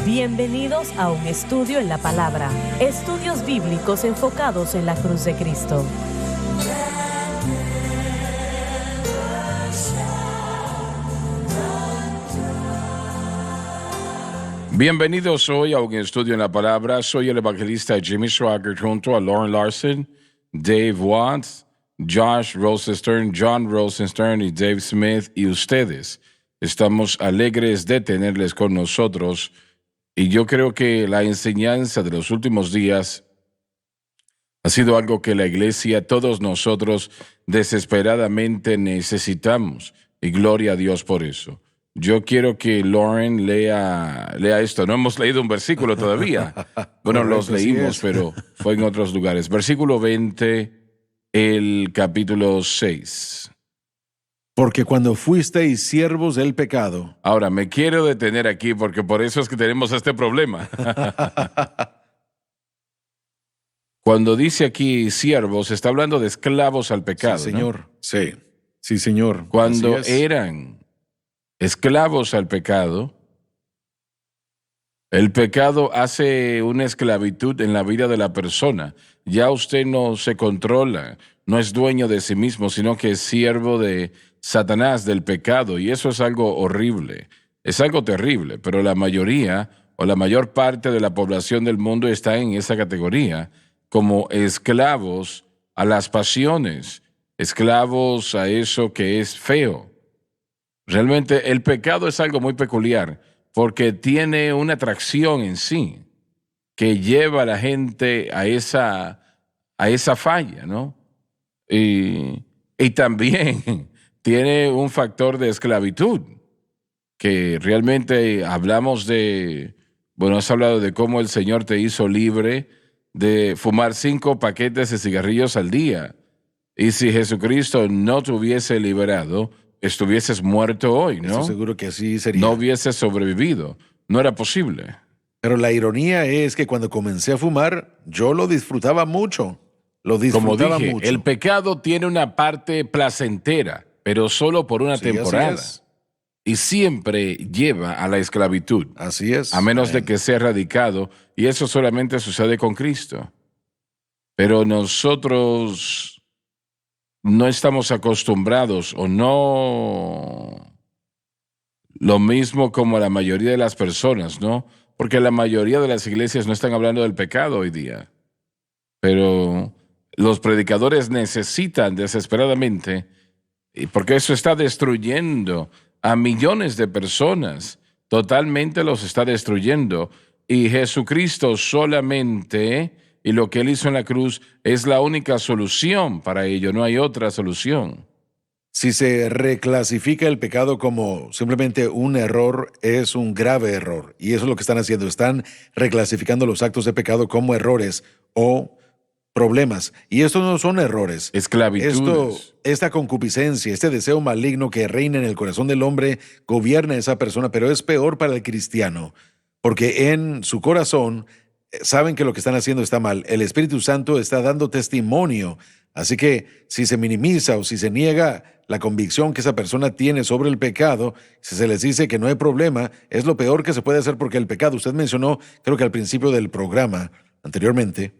Bienvenidos a un estudio en la palabra. Estudios bíblicos enfocados en la cruz de Cristo. Bienvenidos hoy a un estudio en la palabra. Soy el evangelista Jimmy Swaggart junto a Lauren Larson, Dave Watts, Josh Rosenstern, John Rosenstern y Dave Smith y ustedes. Estamos alegres de tenerles con nosotros y yo creo que la enseñanza de los últimos días ha sido algo que la iglesia, todos nosotros desesperadamente necesitamos y gloria a Dios por eso. Yo quiero que Lauren lea esto. No hemos leído un versículo todavía. Bueno, los leímos, pero fue en otros lugares. Versículo 20, el capítulo 6. Porque cuando fuisteis siervos del pecado. Ahora, me quiero detener aquí porque por eso es que tenemos este problema. Cuando dice aquí siervos, está hablando de esclavos al pecado. Sí, señor. ¿No? Sí, señor. Cuando eran esclavos al pecado, el pecado hace una esclavitud en la vida de la persona. Ya usted no se controla, no es dueño de sí mismo, sino que es siervo de Satanás, del pecado, y eso es algo horrible, es algo terrible, pero la mayoría o la mayor parte de la población del mundo está en esa categoría, como esclavos a las pasiones, esclavos a eso que es feo. Realmente el pecado es algo muy peculiar porque tiene una atracción en sí que lleva a la gente a esa falla, ¿no? Y también tiene un factor de esclavitud que realmente hablamos de, bueno, has hablado de cómo el Señor te hizo libre de fumar 5 paquetes de cigarrillos al día. Y si Jesucristo no te hubiese liberado, estuvieses muerto hoy, ¿no? Estoy seguro que así sería. No hubieses sobrevivido. No era posible. Pero la ironía es que cuando comencé a fumar, yo lo disfrutaba mucho. Como dije, el pecado tiene una parte placentera, pero solo por una temporada. Y siempre lleva a la esclavitud. Así es. A menos de que sea erradicado. Y eso solamente sucede con Cristo. Pero nosotros no estamos acostumbrados o no lo mismo como la mayoría de las personas, ¿no? Porque la mayoría de las iglesias no están hablando del pecado hoy día. Pero los predicadores necesitan desesperadamente, porque eso está destruyendo a millones de personas, totalmente los está destruyendo. Y Jesucristo solamente, y lo que Él hizo en la cruz, es la única solución para ello, no hay otra solución. Si se reclasifica el pecado como simplemente un error, es un grave error. Y eso es lo que están haciendo. Están reclasificando los actos de pecado como errores o problemas. Y estos no son errores. Esclavitudes. Esta concupiscencia, este deseo maligno que reina en el corazón del hombre, gobierna a esa persona, pero es peor para el cristiano. Porque en su corazón saben que lo que están haciendo está mal. El Espíritu Santo está dando testimonio. Así que si se minimiza o si se niega la convicción que esa persona tiene sobre el pecado, si se les dice que no hay problema, es lo peor que se puede hacer porque el pecado, usted mencionó, creo que al principio del programa, anteriormente,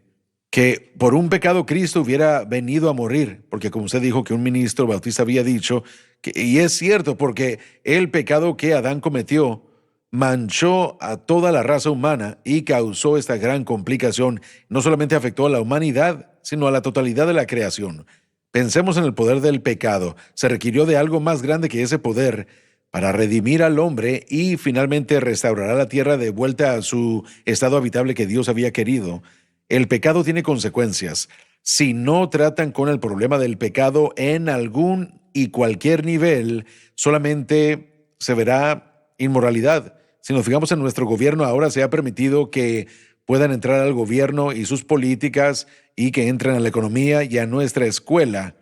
que por un pecado Cristo hubiera venido a morir, porque como usted dijo que un ministro bautista había dicho, y es cierto, porque el pecado que Adán cometió manchó a toda la raza humana y causó esta gran complicación. No solamente afectó a la humanidad, sino a la totalidad de la creación. Pensemos en el poder del pecado. Se requirió de algo más grande que ese poder para redimir al hombre y finalmente restaurará la tierra de vuelta a su estado habitable que Dios había querido. El pecado tiene consecuencias. Si no tratan con el problema del pecado en algún y cualquier nivel, solamente se verá inmoralidad. Si nos fijamos en nuestro gobierno, ahora se ha permitido que puedan entrar al gobierno y sus políticas y que entren a la economía y a nuestra escuela.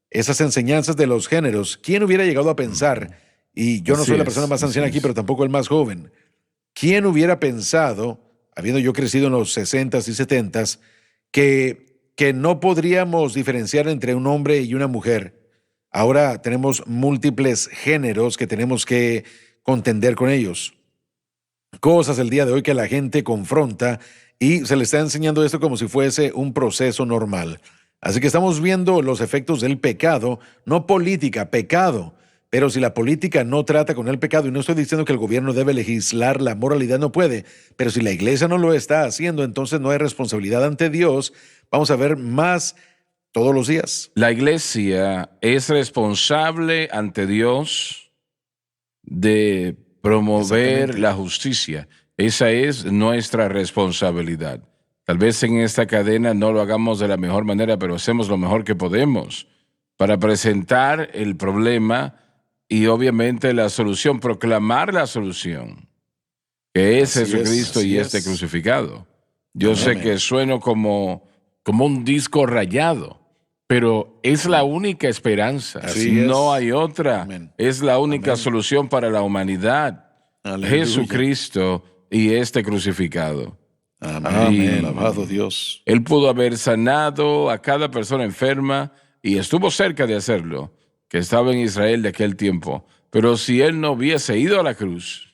Esas enseñanzas de los géneros, ¿quién hubiera llegado a pensar? Y yo no soy la persona más anciana aquí, pero tampoco el más joven. ¿Quién hubiera pensado, habiendo yo crecido en los 60s y 70s, que no podríamos diferenciar entre un hombre y una mujer? Ahora tenemos múltiples géneros que tenemos que contender con ellos. cosas el día de hoy que la gente confronta y se le está enseñando esto como si fuese un proceso normal. Así que estamos viendo los efectos del pecado, no política, pecado. Pero si la política no trata con el pecado, y no estoy diciendo que el gobierno debe legislar, la moralidad no puede, pero si la iglesia no lo está haciendo, entonces no hay responsabilidad ante Dios. Vamos a ver más todos los días. La iglesia es responsable ante Dios de promover Exactamente. la justicia. Esa es nuestra responsabilidad. Tal vez en esta cadena no lo hagamos de la mejor manera, pero hacemos lo mejor que podemos para presentar el problema y obviamente la solución, proclamar la solución, que es Así es, Jesucristo y así este es. crucificado. Yo Amén. sé que sueno como un disco rayado, pero es la única esperanza. Así No es. hay otra. Amén. Es la única Amén. solución para la humanidad. Aleluya. Jesucristo y este crucificado. Amén. Y Alabado Dios. Él pudo haber sanado a cada persona enferma y estuvo cerca de hacerlo, que estaba en Israel de aquel tiempo. Pero si Él no hubiese ido a la cruz,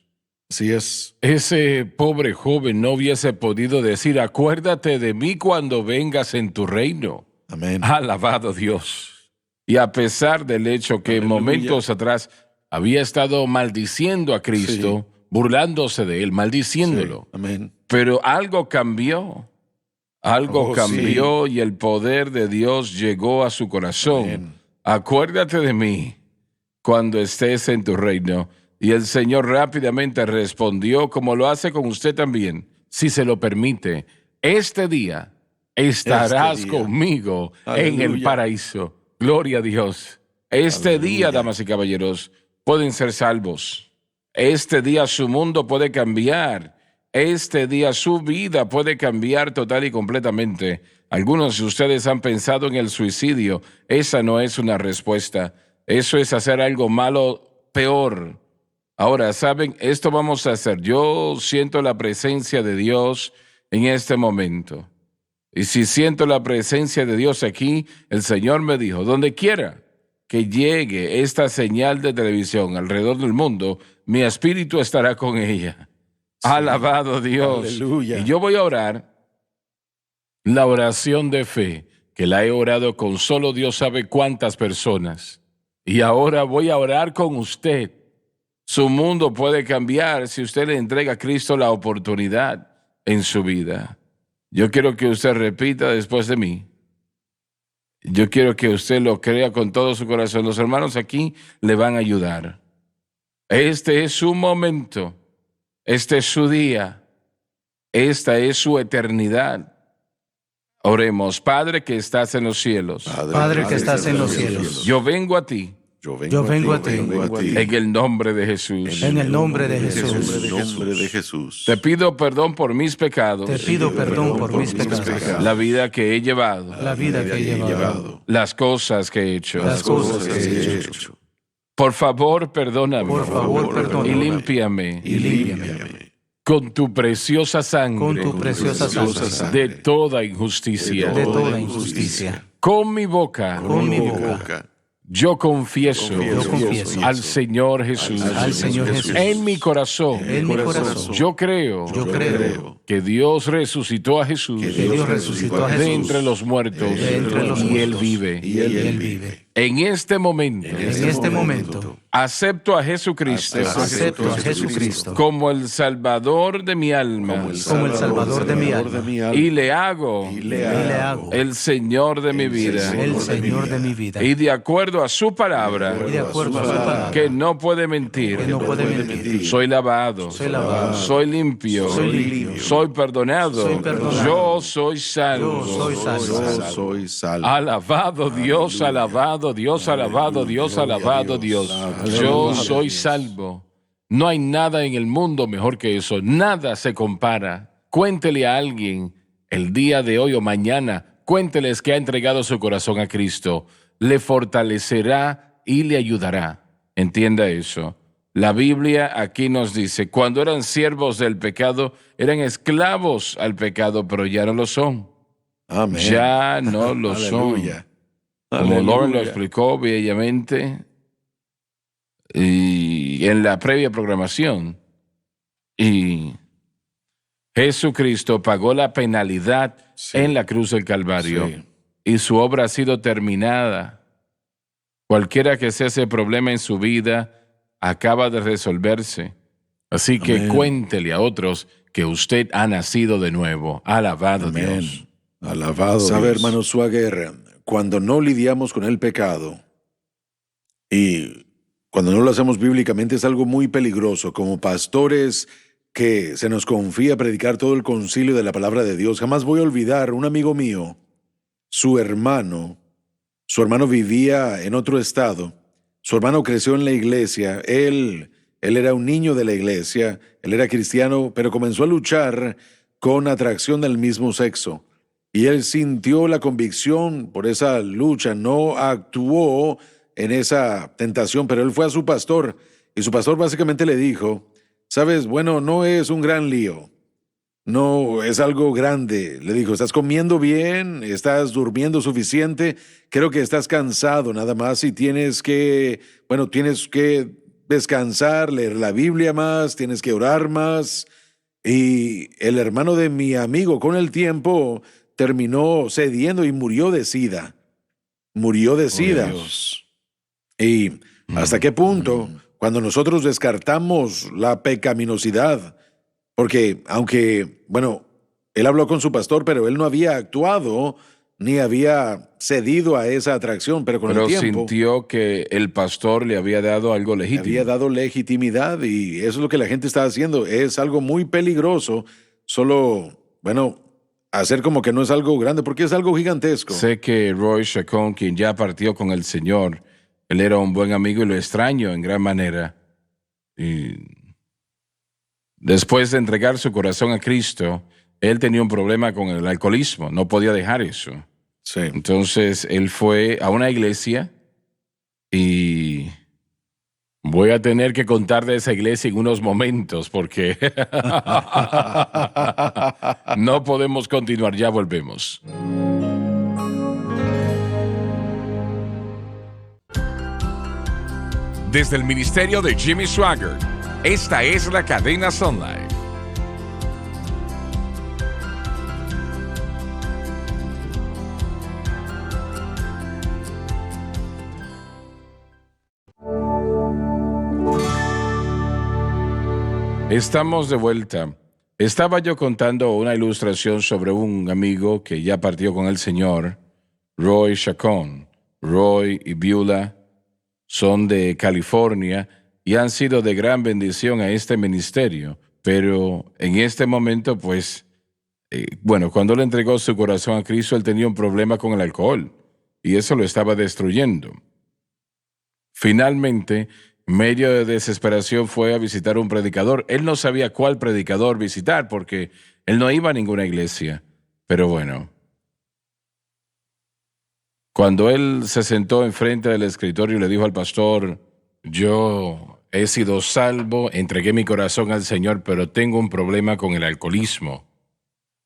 Así es. ese pobre joven no hubiese podido decir, acuérdate de mí cuando vengas en tu reino. Amén. Alabado Dios. Y a pesar del hecho que Aleluya. momentos atrás había estado maldiciendo a Cristo, burlándose de Él, maldiciéndolo, Sí. Amén. pero algo cambió. Algo Oh, cambió y el poder de Dios llegó a su corazón. Amén. Acuérdate de mí cuando estés en tu reino. Y el Señor rápidamente respondió, como lo hace con usted también, si se lo permite. Este día estarás Este día. conmigo en el Aleluya. paraíso. Gloria a Dios. Este Aleluya. día, damas y caballeros, pueden ser salvos. Este día su mundo puede cambiar. Este día su vida puede cambiar total y completamente. Algunos de ustedes han pensado en el suicidio. Esa no es una respuesta. Eso es hacer algo malo peor. Ahora, ¿saben? Esto vamos a hacer. Yo siento la presencia de Dios en este momento. Y si siento la presencia de Dios aquí, el Señor me dijo, donde quiera que llegue esta señal de televisión alrededor del mundo, mi espíritu estará con ella. Sí. Alabado Dios. Aleluya. Y yo voy a orar la oración de fe, que la he orado con solo Dios sabe cuántas personas. Y ahora voy a orar con usted. Su mundo puede cambiar si usted le entrega a Cristo la oportunidad en su vida. Yo quiero que usted repita después de mí. Yo quiero que usted lo crea con todo su corazón. Los hermanos aquí le van a ayudar. Este es su momento. Este es su día. Esta es su eternidad. Oremos. Padre que estás en los cielos. Padre que estás en los cielos, Yo vengo a ti Yo vengo a ti. en el nombre de Jesús. en el nombre de En Jesús, el nombre de Jesús. Te pido perdón por mis pecados, te pido perdón por mis pecados, la vida que he llevado, la vida que he llevado, las cosas que he hecho. las cosas que he hecho. Por favor, perdóname. Por favor, perdóname. Y límpiame Y límpiame con tu preciosa sangre con tu preciosa sangre de toda injusticia. de toda injusticia. Con mi boca Con mi boca yo confieso yo confieso al Señor Jesús. al Señor Jesús. En mi corazón En mi corazón yo creo yo creo que Dios resucitó a Jesús que Dios resucitó a de Jesús entre los muertos de entre los y Él muertos, vive. y Él vive. En este momento En este momento acepto a Jesucristo acepto a Jesucristo como el Salvador de mi alma como el Salvador de mi alma y le hago y le hago el Señor de mi vida. el Señor de mi vida. Y de acuerdo a su palabra, Y de acuerdo a su palabra, que no puede mentir, que no puede mentir, soy lavado, soy limpio, soy perdonado, Soy perdonado. yo soy salvo. Yo soy salvo. Yo soy salvo. Alabado Dios, alabado Dios, alabado Dios, alabado Dios. Yo soy salvo. No hay nada en el mundo mejor que eso. Nada se compara. Cuéntele a alguien el día de hoy o mañana, cuénteles que ha entregado su corazón a Cristo. Le fortalecerá y le ayudará. Entienda eso. La Biblia aquí nos dice, cuando eran siervos del pecado, eran esclavos al pecado, pero ya no lo son. Amén. Ya no lo son. Aleluya. Como Lauren lo Aleluya. explicó bellamente y en la previa programación, Y Jesucristo pagó la penalidad Sí. en la cruz del Calvario Sí. y su obra ha sido terminada. Cualquiera que sea ese problema en su vida, acaba de resolverse. Así que Amén. cuéntele a otros que usted ha nacido de nuevo. Alabado Amén. Dios. Alabado ¿Sabe, Dios. hermano Swagger, cuando no lidiamos con el pecado y cuando no lo hacemos bíblicamente es algo muy peligroso. Como pastores que se nos confía predicar todo el concilio de la palabra de Dios, jamás voy a olvidar un amigo mío, su hermano vivía en otro estado, su hermano creció en la iglesia, él era un niño de la iglesia, él era cristiano, pero comenzó a luchar con atracción del mismo sexo. Y él sintió la convicción por esa lucha, no actuó en esa tentación, pero él fue a su pastor y su pastor básicamente le dijo, sabes, bueno, no es un gran lío, no es algo grande. Le dijo, estás comiendo bien, estás durmiendo suficiente, creo que estás cansado nada más y tienes que descansar, leer la Biblia más, tienes que orar más. Y el hermano de mi amigo con el tiempo terminó cediendo y murió de sida. Murió de sida. Dios. ¿Y hasta qué punto? Cuando nosotros descartamos la pecaminosidad, porque aunque, él habló con su pastor, pero él no había actuado ni había cedido a esa atracción, pero con Pero el tiempo sintió que el pastor le había dado algo le legítimo. había dado legitimidad y eso es lo que la gente está haciendo. Es algo muy peligroso, solo, hacer como que no es algo grande, porque es algo gigantesco. Sé que Roy Chacon, quien ya partió con el Señor, él era un buen amigo y lo extraño en gran manera. Y después de entregar su corazón a Cristo, él tenía un problema con el alcoholismo, no podía dejar eso. Sí. Entonces él fue a una iglesia y voy a tener que contar de esa iglesia en unos momentos porque no podemos continuar, ya volvemos. Desde el ministerio de Jimmy Swaggart, esta es la cadena Sun Life. Estamos de vuelta. Estaba yo contando una ilustración sobre un amigo que ya partió con el Señor, Roy Chacon. Roy y Beulah son de California y han sido de gran bendición a este ministerio. Pero en este momento, cuando él entregó su corazón a Cristo, él tenía un problema con el alcohol y eso lo estaba destruyendo. Finalmente, en medio de desesperación, fue a visitar un predicador. Él no sabía cuál predicador visitar porque él no iba a ninguna iglesia. Pero cuando él se sentó enfrente del escritorio y le dijo al pastor, yo he sido salvo, entregué mi corazón al Señor, pero tengo un problema con el alcoholismo.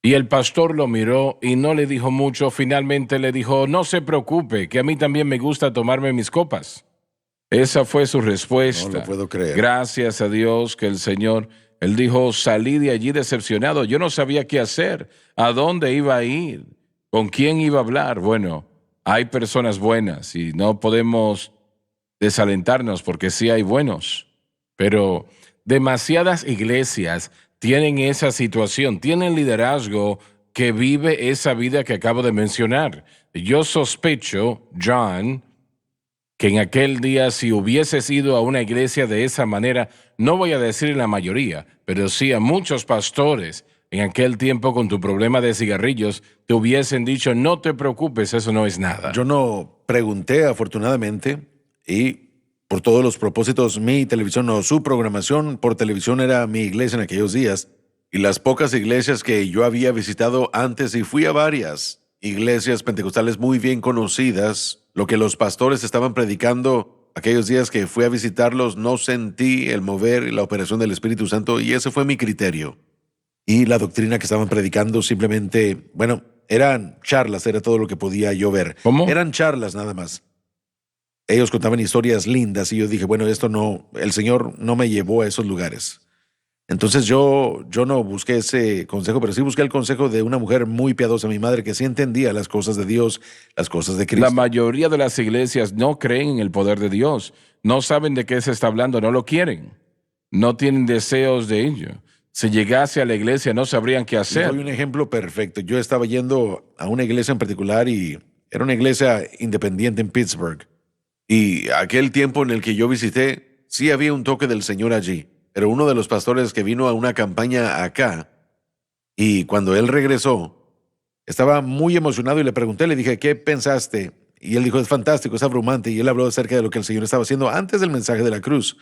Y el pastor lo miró y no le dijo mucho. Finalmente le dijo, no se preocupe, que a mí también me gusta tomarme mis copas. Esa fue su respuesta. No lo puedo creer. Gracias a Dios que el Señor, él dijo, salí de allí decepcionado. Yo no sabía qué hacer, a dónde iba a ir, con quién iba a hablar. Hay personas buenas y no podemos desalentarnos porque sí hay buenos. Pero demasiadas iglesias tienen esa situación, tienen liderazgo que vive esa vida que acabo de mencionar. Yo sospecho, John, que en aquel día, si hubieses ido a una iglesia de esa manera, no voy a decir la mayoría, pero sí a muchos pastores en aquel tiempo con tu problema de cigarrillos, te hubiesen dicho, no te preocupes, eso no es nada. Yo no pregunté, afortunadamente, y por todos los propósitos, mi televisión, no, su programación por televisión era mi iglesia en aquellos días, y las pocas iglesias que yo había visitado antes, y fui a varias iglesias pentecostales muy bien conocidas, lo que los pastores estaban predicando aquellos días que fui a visitarlos, no sentí el mover y la operación del Espíritu Santo, y ese fue mi criterio. Y la doctrina que estaban predicando simplemente, eran charlas, era todo lo que podía yo ver. ¿Cómo? Eran charlas nada más. Ellos contaban historias lindas y yo dije, esto no, el Señor no me llevó a esos lugares. Entonces yo no busqué ese consejo, pero sí busqué el consejo de una mujer muy piadosa, mi madre, que sí entendía las cosas de Dios, las cosas de La Cristo. mayoría de las iglesias no creen en el poder de Dios, no saben de qué se está hablando, no lo quieren, no tienen deseos de ello. Si llegase a la iglesia no sabrían qué Le hacer. doy un ejemplo perfecto. Yo estaba yendo a una iglesia en particular y era una iglesia independiente en Pittsburgh. Y aquel tiempo en el que yo visité, sí había un toque del Señor allí. Pero uno de los pastores que vino a una campaña acá, y cuando él regresó, estaba muy emocionado y le pregunté, le dije, ¿qué pensaste? Y él dijo, es fantástico, es abrumante. Y él habló acerca de lo que el Señor estaba haciendo antes del mensaje de la cruz.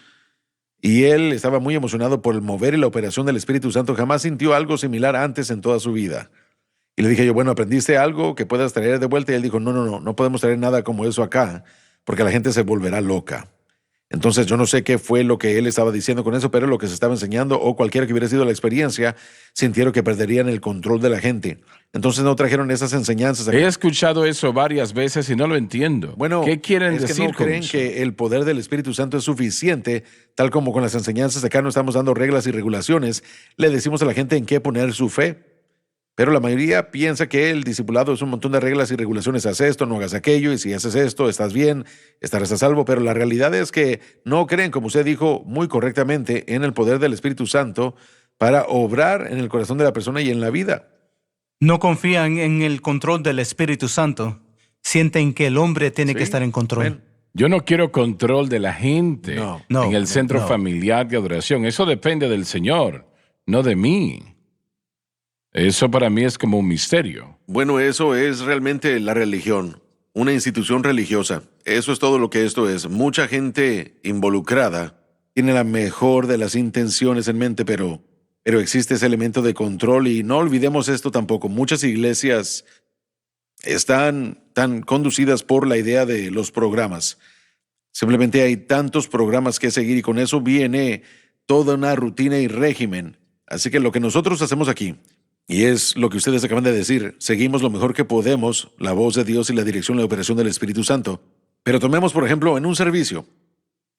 Y él estaba muy emocionado por el mover y la operación del Espíritu Santo. Jamás sintió algo similar antes en toda su vida. Y le dije yo, bueno, ¿aprendiste algo que puedas traer de vuelta? Y él dijo, no podemos traer nada como eso acá, porque la gente se volverá loca. Entonces yo no sé qué fue lo que él estaba diciendo con eso, pero lo que se estaba enseñando, o cualquiera que hubiera sido la experiencia, sintieron que perderían el control de la gente. Entonces no trajeron esas enseñanzas acá. He escuchado eso varias veces y no lo entiendo. Bueno, ¿Qué quieren es que decir no con creen eso? que el poder del Espíritu Santo es suficiente, tal como con las enseñanzas acá no estamos dando reglas y regulaciones, le decimos a la gente en qué poner su fe. Pero la mayoría piensa que el discipulado es un montón de reglas y regulaciones. Haz esto, no hagas aquello, y si haces esto, estás bien, estarás a salvo. Pero la realidad es que no creen, como usted dijo muy correctamente, en el poder del Espíritu Santo para obrar en el corazón de la persona y en la vida. No confían en el control del Espíritu Santo. Sienten que el hombre tiene Sí, que estar en control. amén. Yo no quiero control de la gente No, en el centro no. familiar de adoración. Eso depende del Señor, no de mí. Eso para mí es como un misterio. Bueno, eso es realmente la religión, una institución religiosa. Eso es todo lo que esto es. Mucha gente involucrada tiene la mejor de las intenciones en mente, pero existe ese elemento de control y no olvidemos esto tampoco. Muchas iglesias están tan conducidas por la idea de los programas. Simplemente hay tantos programas que seguir y con eso viene toda una rutina y régimen. Así que lo que nosotros hacemos aquí, y es lo que ustedes acaban de decir, seguimos lo mejor que podemos, la voz de Dios y la dirección y la operación del Espíritu Santo. Pero tomemos, por ejemplo, en un servicio,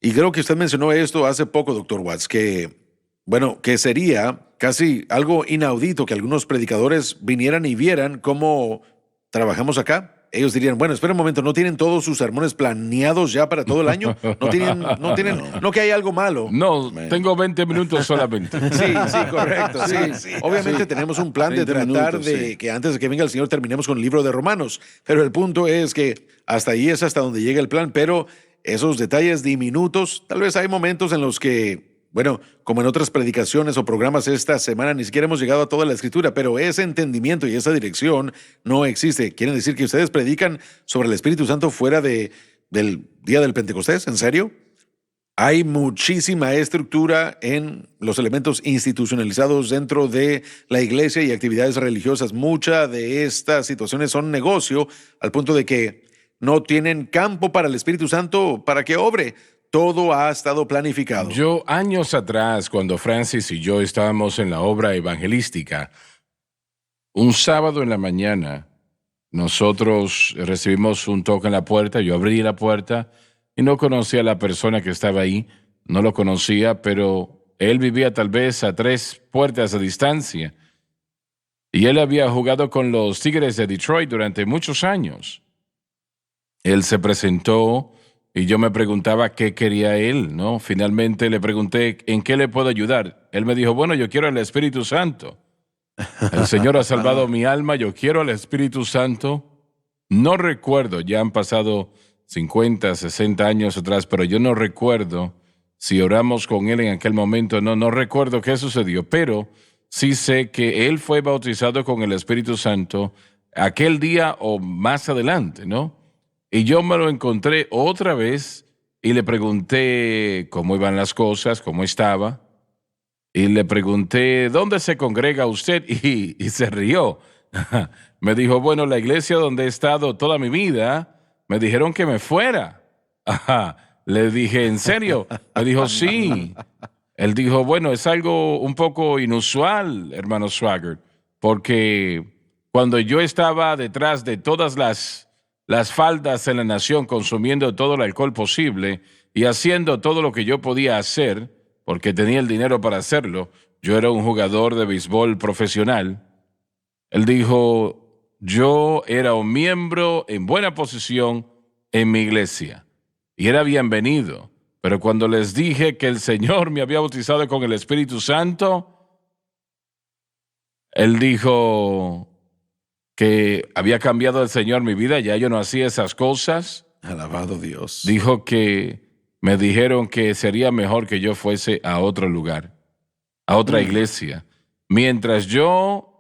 y creo que usted mencionó esto hace poco, Dr. Watts, que sería casi algo inaudito que algunos predicadores vinieran y vieran cómo trabajamos acá. Ellos dirían, bueno, espera un momento, ¿no tienen todos sus sermones planeados ya para todo el año? No que hay algo malo. No, tengo 20 minutos solamente. Sí, correcto. Sí. Obviamente tenemos un plan de 20 tratar minutos, de sí. que antes de que venga el Señor terminemos con el libro de Romanos. Pero el punto es que hasta ahí es hasta donde llega el plan, pero esos detalles diminutos, tal vez hay momentos en los que, bueno, como en otras predicaciones o programas esta semana, ni siquiera hemos llegado a toda la escritura, pero ese entendimiento y esa dirección no existe. ¿Quieren decir que ustedes predican sobre el Espíritu Santo fuera del día del Pentecostés? ¿En serio? Hay muchísima estructura en los elementos institucionalizados dentro de la iglesia y actividades religiosas. Muchas de estas situaciones son negocio al punto de que no tienen campo para el Espíritu Santo para que obre. Todo ha estado planificado. Yo, años atrás, cuando Francis y yo estábamos en la obra evangelística, un sábado en la mañana, nosotros recibimos un toque en la puerta, yo abrí la puerta y no conocía a la persona que estaba ahí, no lo conocía, pero él vivía tal vez a 3 puertas de distancia y él había jugado con los Tigres de Detroit durante muchos años. Él se presentó y yo me preguntaba qué quería él, ¿no? Finalmente le pregunté, ¿en qué le puedo ayudar? Él me dijo, bueno, yo quiero el Espíritu Santo. El Señor ha salvado mi alma, yo quiero el Espíritu Santo. No recuerdo, ya han pasado 50, 60 años atrás, pero yo no recuerdo si oramos con él en aquel momento. No recuerdo qué sucedió, pero sí sé que él fue bautizado con el Espíritu Santo aquel día o más adelante, ¿no? Y yo me lo encontré otra vez y le pregunté cómo iban las cosas, cómo estaba. Y le pregunté, ¿dónde se congrega usted? Y se rió. Me dijo, bueno, la iglesia donde he estado toda mi vida, me dijeron que me fuera. Le dije, ¿en serio? Me dijo, sí. Él dijo, bueno, es algo un poco inusual, hermano Swaggart, porque cuando yo estaba detrás de todas las faldas en la nación, consumiendo todo el alcohol posible y haciendo todo lo que yo podía hacer, porque tenía el dinero para hacerlo, yo era un jugador de béisbol profesional, él dijo, yo era un miembro en buena posición en mi iglesia y era bienvenido, pero cuando les dije que el Señor me había bautizado con el Espíritu Santo, él dijo que había cambiado el Señor mi vida, ya yo no hacía esas cosas. Alabado Dios. Dijo que me dijeron que sería mejor que yo fuese a otro lugar, a otra iglesia. Mientras yo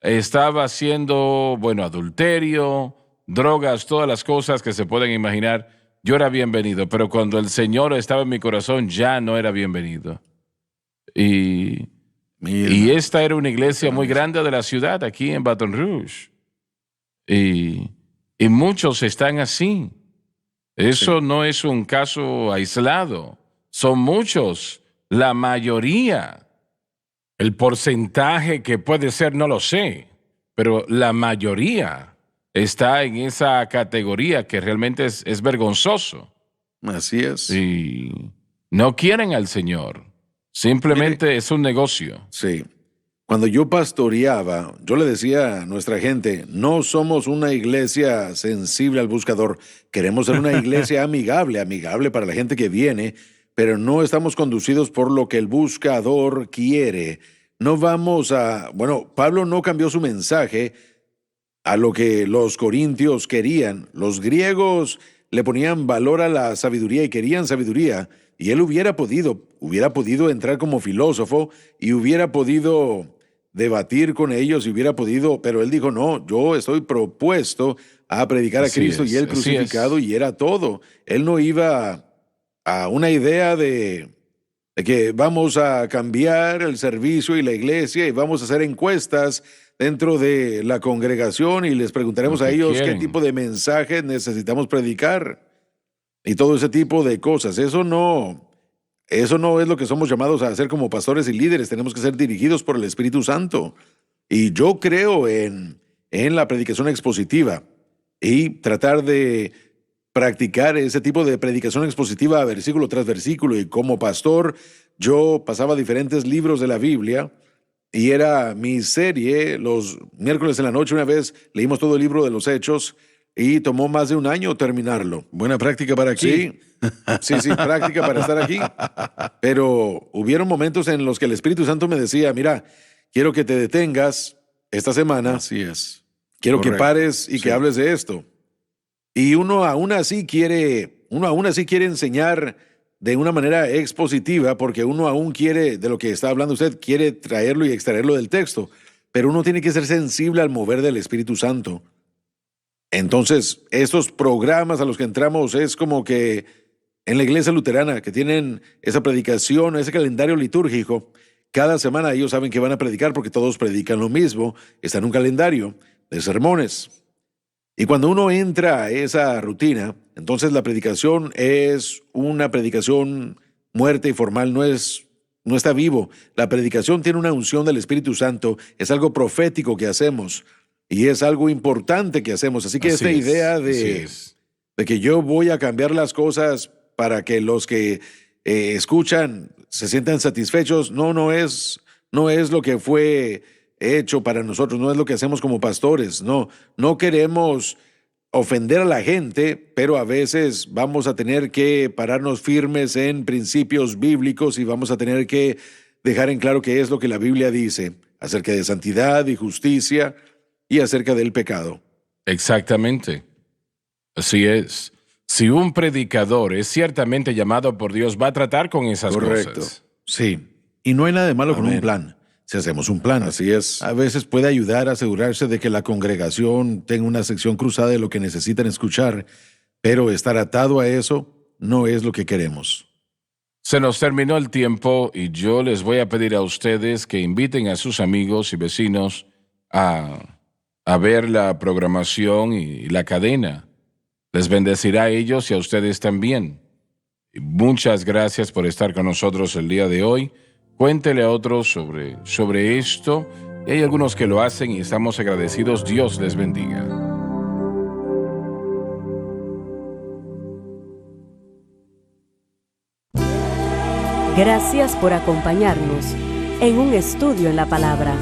estaba haciendo, adulterio, drogas, todas las cosas que se pueden imaginar, yo era bienvenido, pero cuando el Señor estaba en mi corazón, ya no era bienvenido. Y esta era una iglesia muy grande de la ciudad, aquí en Baton Rouge. Y muchos están así. Eso no es un caso aislado. Son muchos, la mayoría. El porcentaje que puede ser no lo sé, pero la mayoría está en esa categoría que realmente es vergonzoso. Así es. Y no quieren al Señor. Simplemente es un negocio. Sí. Cuando yo pastoreaba, yo le decía a nuestra gente, no somos una iglesia sensible al buscador, queremos ser una iglesia amigable para la gente que viene, pero no estamos conducidos por lo que el buscador quiere. No vamos a... Pablo no cambió su mensaje a lo que los corintios querían. Los griegos le ponían valor a la sabiduría y querían sabiduría, y él hubiera podido entrar como filósofo y hubiera podido debatir con ellos y hubiera podido, pero él dijo, no, yo estoy propuesto a predicar a Cristo y él crucificado, y era todo. Él no iba a una idea de que vamos a cambiar el servicio y la iglesia y vamos a hacer encuestas dentro de la congregación y les preguntaremos a ellos qué tipo de mensaje necesitamos predicar y todo ese tipo de cosas. Eso no es lo que somos llamados a hacer como pastores y líderes. Tenemos que ser dirigidos por el Espíritu Santo. Y yo creo en la predicación expositiva y tratar de practicar ese tipo de predicación expositiva versículo tras versículo. Y como pastor, yo pasaba diferentes libros de la Biblia y era mi serie. Los miércoles en la noche una vez leímos todo el libro de los Hechos y tomó más de un año terminarlo. Buena práctica para aquí. Sí, práctica para estar aquí. Pero hubieron momentos en los que el Espíritu Santo me decía, mira, quiero que te detengas esta semana. Así es. Quiero que pares y que hables de esto. Y uno aún así quiere enseñar de una manera expositiva, porque uno aún quiere, de lo que está hablando usted, quiere traerlo y extraerlo del texto. Pero uno tiene que ser sensible al mover del Espíritu Santo. Entonces, estos programas a los que entramos es como que en la iglesia luterana, que tienen esa predicación, ese calendario litúrgico, cada semana ellos saben que van a predicar porque todos predican lo mismo, está en un calendario de sermones. Y cuando uno entra a esa rutina, entonces la predicación es una predicación muerta y formal, no está vivo. La predicación tiene una unción del Espíritu Santo, es algo profético que hacemos. Y es algo importante que hacemos. Así que esta idea de que yo voy a cambiar las cosas para que los que escuchan se sientan satisfechos, no es lo que fue hecho para nosotros, no es lo que hacemos como pastores. No queremos ofender a la gente, pero a veces vamos a tener que pararnos firmes en principios bíblicos y vamos a tener que dejar en claro qué es lo que la Biblia dice acerca de santidad y justicia y acerca del pecado. Exactamente. Así es. Si un predicador es ciertamente llamado por Dios, va a tratar con esas cosas. Sí. Y no hay nada de malo con un plan. Si hacemos un plan, así es. A veces puede ayudar a asegurarse de que la congregación tenga una sección cruzada de lo que necesitan escuchar, pero estar atado a eso no es lo que queremos. Se nos terminó el tiempo y yo les voy a pedir a ustedes que inviten a sus amigos y vecinos a ver la programación y la cadena. Les bendecirá a ellos y a ustedes también. Y muchas gracias por estar con nosotros el día de hoy. Cuéntele a otros sobre esto. Y hay algunos que lo hacen y estamos agradecidos. Dios les bendiga. Gracias por acompañarnos. en un estudio en la palabra.